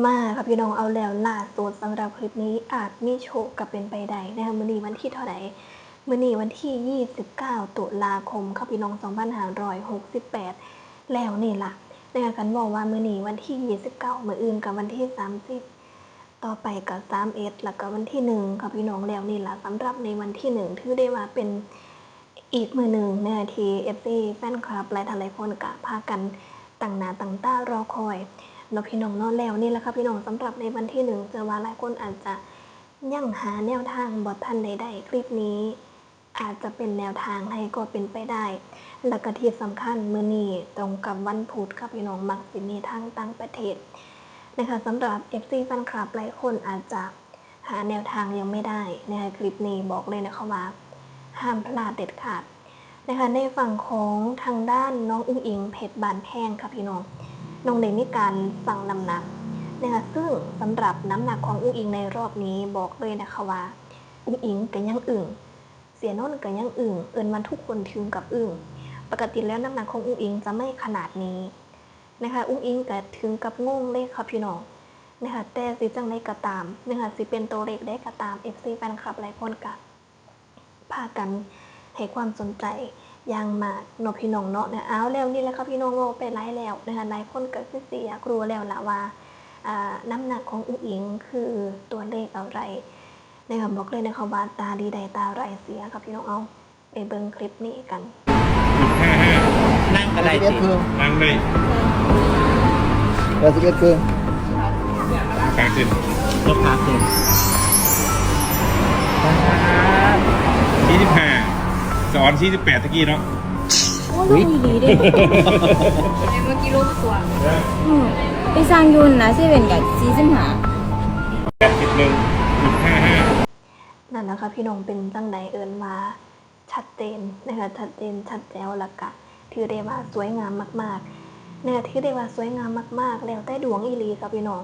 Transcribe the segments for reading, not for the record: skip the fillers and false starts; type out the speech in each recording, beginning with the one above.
มาค่ะพี่น้องเอาแล้วล่าสุดสำหรับคลิปนี้อาจมีโชคกับเป็นไปได้นะคะมื้อนี้วันที่เท่าไหร่มื้อนี้วันที่29ตุลาคมค่ะพี่น้อง2568แล้วนี่ล่ะนะคะกันบอกว่ามื้อนี้วันที่29มื้ออื่นกับวันที่30ต่อไปกับ31แล้วก็วันที่1ค่ะพี่น้องแล้วนี่ล่ะสำหรับในวันที่1ถือได้ว่าเป็นอีกมื้อนึงนะคะที่ FC แฟนคลับหลายคนก็พากันตั้งหน้าตั้งตารอคอยเนาะพี่น้องเนาะแล้วนี่แหละค่ะพี่น้องสำหรับในวันที่1เชื่อว่าหลายคนอาจจะยังหาแนวทางบ่ทันได้คลิปนี้อาจจะเป็นแนวทางให้ก็เป็นไปได้แล้วก็ที่สำคัญมื้อนี้ตรงกับวันพุธค่ะพี่น้องมักสิมีทางต่างประเทศนะคะสำหรับ FC แฟนคลับหลายคนอาจจะหาแนวทางยังไม่ได้นะคะคลิปนี้บอกเลยนะคะว่าห้ามพลาดเด็ดขาดนะคะในฝั่งของทางด้านน้องอุ้งอิงเพชรบานแพงค่ะพี่น้องน้องได้มีการสั่งน้ำหนักนะคะซึ่งสำหรับน้ำหนักของอุ้งอิงในรอบนี้บอกเลยนะคะว่าอุ้งอิงก็ยังอึ่งเสียนนท์ก็ยังอึ่งเอิญวันทุกคนถึงกับอึ่งปกติแล้วน้ำหนักของอุ้งอิงจะไม่ขนาดนี้นะคะอุ้งอิงก็ถึงกับงงเลยค่ะพี่น้องนะคะแต่สิจังได้ก็ตามนะคะสิเป็นตัวเลขได้ก็ตาม FC แฟนคลับหลายคนก็พากันให้ความสนใจอย่างมากเนาะพี่น้องเนาะเนี่ยเอาแล้วนี่แหละค่ะพี่น้องโลไปไล่แล้วนะคะหลายคนก็คือสิอยากรู้แล้วล่ะว่าน้ำหนักของอุ้งอิงคือตัวเลขอะไรนะคะบอกเลยนะคะว่าตาดีใดตาไรเสียค่ะพี่น้องเอาไปเบิ่งคลิปนี้กัน51นั่งกระไดสินั่งเลย81คืนกลางคืนยกขาขึ้น25สอน48ตะกี้เนาะโอ้ลูกดีเด้เมื่อกี้ลูกตัวไปสร้างยุนนะเซเว่นกับ81.55นั่นนะคะพี่น้องเป็นจังใดเอิญมาชัดเจนนะคะชัดเจนชัดแจ๋วแล้วก็ถือได้ว่าสวยงามมากๆเนี่ยถือได้ว่าสวยงามมากๆแล้วแต่ดวงอีหลีค่ะพี่น้อง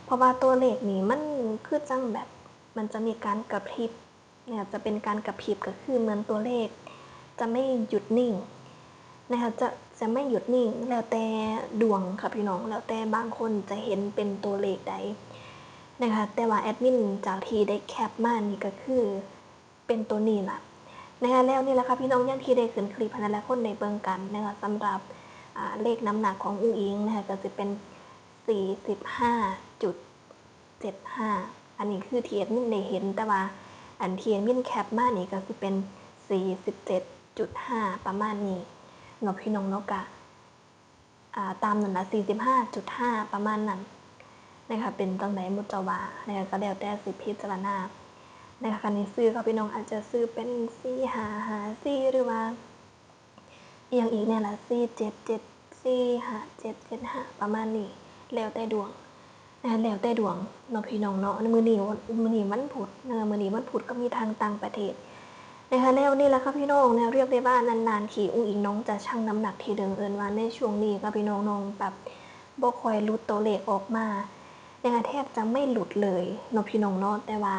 เพราะว่าตัวเลขนี่มันคือจังแบบมันจะมีการกระพริบเนี่ยจะเป็นการกระพริบก็คือเหมือนตัวเลขจะไม่หยุดนิ่งนะคะจะไม่หยุดนิ่งแล้วแต่ดวงค่ะพี่น้องแล้วแต่บางคนจะเห็นเป็นตัวเลขใดนะคะแต่ว่าแอดมินจากที่ได้แคปมานี่ก็คือเป็นตัวนี้ล่ะนะคะแล้วนี่แหละค่ะพี่น้องอย่างที่ได้ขึ้นคลิปให้หลายคนได้เบิ่งกันนะคะสำหรับเลขน้ำหนักของอุ้งอิงนะคะก็จะเป็น45.75อันนี้คือที่แอดมินได้เห็นแต่ว่าอันที่แอดมินแคปมานี่ก็จะเป็น47.5ประมาณนี้เนาะพี่น้องเนาะกะตามนั่นละ45.5ประมาณนั้นนะคะเป็นจังไดมุจาวานะคะก็แล้วแต่สิพิจารณานะคะคันนี้ซื้อค่ะพี่น้องอาจจะซื้อเป็น4554หรือว่าอย่างอีกเนี่ยละ477457775ประมาณนี้แล้วแต่ดวงนะแล้วแต่ดวงเนาะพี่น้องเนาะมื้อนี้วันพุธนะคะมื้อนี้วันพุธก็มีทางต่างประเทศนะคะแล้วนี่แหละค่ะพี่น้องเนี่ยเรียกได้ว่านานๆทีอุ้งอิงน้องจะชั่งน้ำหนักทีเดิมเอิ้นว่าในช่วงนี้ค่ะพี่น้องแบบบ่ค่อยหลุดตัวเลขออกมานะคะแทบจะไม่หลุดเลยเนาะพี่น้องเนาะแต่ว่า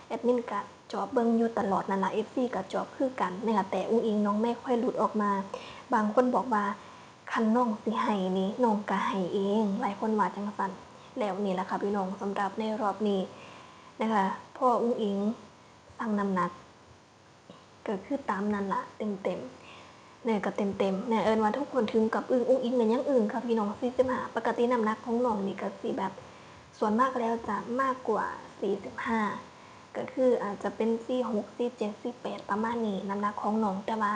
แอดมินก็จอบเบิ่งอยู่ตลอดนั่นล่ะ FC ก็จอบคือกันนะคะแต่อุ้งอิงน้องไม่ค่อยหลุดออกมาบางคนบอกว่าคันน้องสิให้นี่น้องก็ให้เองหลายคนว่าจังซั่นแล้วนี่แหละค่ะพี่น้องสำหรับในรอบนี้นะคะพ่ออุ้งอิงสั่งน้ำหนักก็คือตามนั้นละเต็มเนี่ยก็เต็มเนี่ยเอิญว่าทุกคนถึงกับอึ้งอุ้งอิงเนี่ยยังอึ้งค่ะพี่น้อง45ปกติน้ำหนักของน้องนี่ก็สิแบบส่วนมากแล้วจะมากกว่า45ก็คืออาจจะเป็น46 47 48ประมาณนี้น้ำหนักของน้องแต่ว่า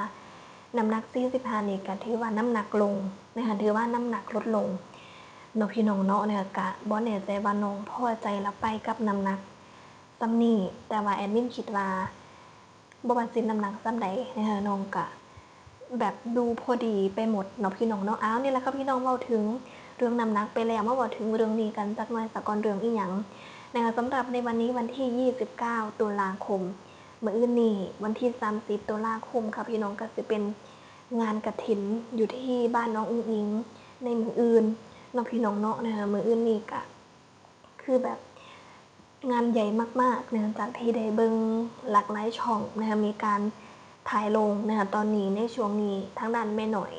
น้ำหนัก45นี่ก็ถือว่าน้ำหนักลงนะคะถือว่าน้ำหนักลดลงเนาะพี่น้องเนาะเนี่ยก็บ่แน่ใจว่าน้องพอใจละไปกับน้ำหนักซ้ำนี้แต่ว่าแอดมินคิดว่าบ่ว่าสิน้ำหนักซ้ำใดนะคะน้องก็แบบดูพอดีไปหมดเนาะพี่น้องเนาะอ้าวนี่แหละค่ะพี่น้องเว้าถึงเรื่องน้ำหนักไปแล้วมาเว้าถึงเรื่องนี้กันจักหน่อยสักก่อนเรื่องอีหยังนะคะสำหรับในวันนี้วันที่29ตุลาคมมื้ออื่นนี้วันที่30ตุลาคมค่ะพี่น้องก็สิเป็นงานกฐินอยู่ที่บ้านน้องอุ้งอิงในมื้ออื่นเนาะพี่น้องเนาะนะคะมื้ออื่นนี้ก็คือแบบงานใหญ่มากๆเนื่องจากที่ได้เบิ่งหลากหลายช่องนะคะมีการถ่ายลงนะคะตอนนี้ในช่วงนี้ทางด้านแม่หน่อย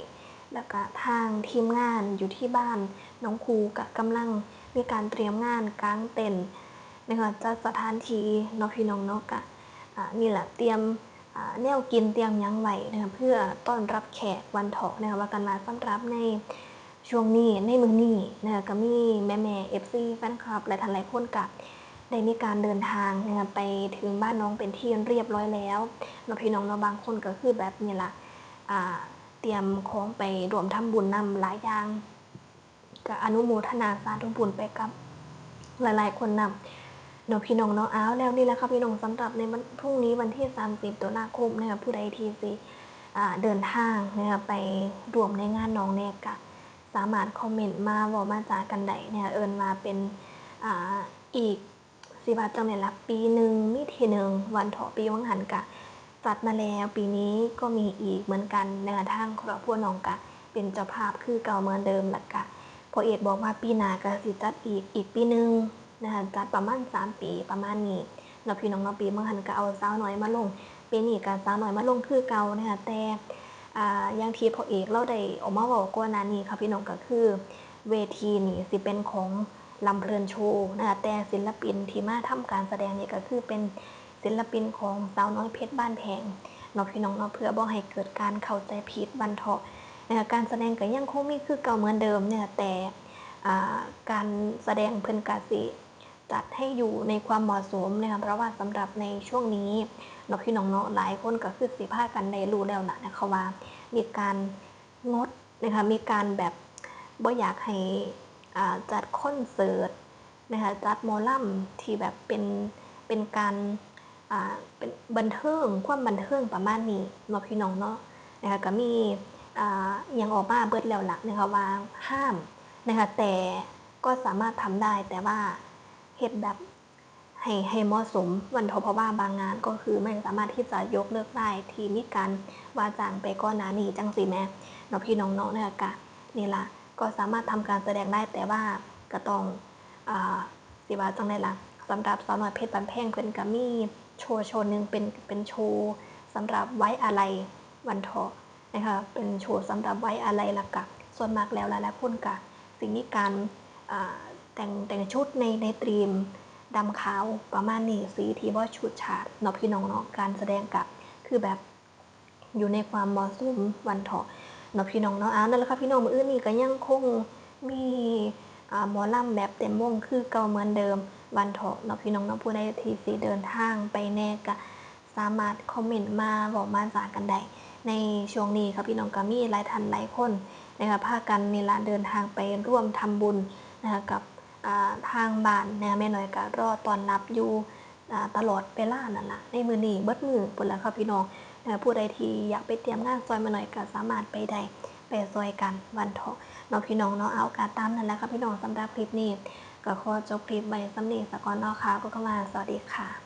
แล้วก็ทางทีมงานอยู่ที่บ้านน้องครูก็กำลัง มีการเตรียมงานกางเต็นท์นะคะจัดสถานที่เนาะพี่น้องเนาะกะนี่แหละเตรียมแนวกินเตรียมหยังไว้นะคะเพื่อต้อนรับแขกวันเถาะนะคะว่ากันมาสำหรับในช่วงนี้ในมื้อนี้นะคะก็มีแม่ๆ FC แฟนคลับและท่านหลายคนก็ได้มีการเดินทางนะคะไปถึงบ้านน้องเป็นที่เรียบร้อยแล้วเนาะพี่น้องเนาะบางคนก็คือแบบนี้ล่ะเตรียมของไปรวมทำบุญนำหลายอย่างก็อนุโมทนาสาธุบุญไปกับหลายๆคนนำเนาะพี่น้องเนาะอ้าวแล้วนี่แหละครับพี่น้องสำหรับในวันพรุ่งนี้วันที่30ตุลาคมนะคะผู้ใดที่สิเดินทางนะคะไปรวมในงานน้องเนี่ยก็สามารถคอมเมนต์มาบอกมาจากันได้เนี่ยเอิญมาเป็นอีกสิบาจังเลยละปีหนึ่งมีทีหนึ่งวันเถาะปีวังหันกะจัดมาแล้วปีนี้ก็มีอีกเหมือนกันนะคะทางครอบครัวน้องกะเป็นเจ้าภาพคือเก่าเหมือนเดิมละกะพอเอกบอกว่าปีหน้าก็สิจัดอีกปีหนึ่งนะคะจัดประมาณ3 ปีประมาณนี้แล้วพี่น้องเนาะปีเมื่อหันก็เอาสาวน้อยมาลงปีนี้ก็สาวน้อยมาลงคือเก่านะคะแต่อย่างที่พอเอกเราได้ออกมาบอกก่อนหน้านี้ค่ะพี่น้องก็คือเวทีนี่สิเป็นของลำเพลินโชว์นะคะแต่ศิลปินที่มาทำการแสดงนี่ก็คือเป็นศิลปินของสาวน้อยเพชรบ้านแพงเนาะพี่น้องเนาะเพื่อบ่ให้เกิดการเข้าใจผิดบันเทาะนะคะการแสดงก็ยังคงมีคือเก่าเหมือนเดิมเนี่ยแต่การแสดงเพิ่นกะสิจัดให้อยู่ในความเหมาะสมนะคะเพราะว่าสำหรับในช่วงนี้เนาะพี่น้องเนาะหลายคนก็คือสิพากันได้รู้แล้วล่ะนะคะว่ามีการงดนะคะมีการแบบบ่อยากให้จัดคอนเสิร์ตนะคะจัดหมอลำที่แบบเป็นการเป็นบันเทิงความบันเทิงประมาณนี้เนาะพี่น้องเนาะนะคะก็มียังออกมาเบิดแล้วล่ะนะคะว่าห้ามนะคะแต่ก็สามารถทำได้แต่ว่าเฮ็ดแบบให้เหมาะสมวันเถาะเพราะว่าบางงานก็คือไม่สามารถที่จะยกเลิกได้ที่มีการว่าจ้างไปก่อนหน้านี้จังสิแม่เนาะพี่น้องเนาะนะคะก็นี่ล่ะก็สามารถทำการแสดงได้แต่ว่าก็ต้องสิว่าจังได๋ล่ะสำหรับสาวน้อยเพชรบ้านแพงเพิ่นก็มีโชว์นึงเป็นโชว์สำหรับไว้อาลัยวันเถาะนะคะเป็นโชว์สำหรับไว้อาลัยละกะส่วนมากแล้วหลายๆคนก็สิมีการแต่งชุดในธีมดำขาวประมาณนี้สีที่บ่ฉูดฉาดเนาะพี่น้องเนาะการแสดงก็คือแบบอยู่ในความเหมาะสมวันเถาะเนาะพี่น้องเนาะนั่นแหละค่ะพี่น้องมื้ออื่นนี้ก็ยังคงมีหมอลำแบบเต็มวงคือเก่าเหมือนเดิมวันเถาะเนาะพี่น้องเนาะผู้ใดที่สิเดินทางไปแน่ก็สามารถคอมเมนต์มาบอกมาจากันได้ในช่วงนี้ครับพี่น้องก็มีหลายท่านหลายคนนะคะพากันนี่ล่ะเดินทางไปร่วมทำบุญนะคะกับทางบ้านนะคะแม่น้อยก็รอต้อนรับอยู่ตลอดเวลานั่นล่ะในมื้อนี้เบิดมื้อพุ่นล่ะครับพี่น้องผู้ใดที่อยากไปเตรียมงานซอยแม่น้อยก็สามารถไปได้ไปซอยกันวันเถาะเนาะพี่น้องเนาะเอาการตามนั่นแหละครับพี่น้องสำหรับคลิปนี้ก็ขอจบคลิปไว้สำนี้ซะก่อนเนาะค่ะก็เข้ามาสวัสดีค่ะ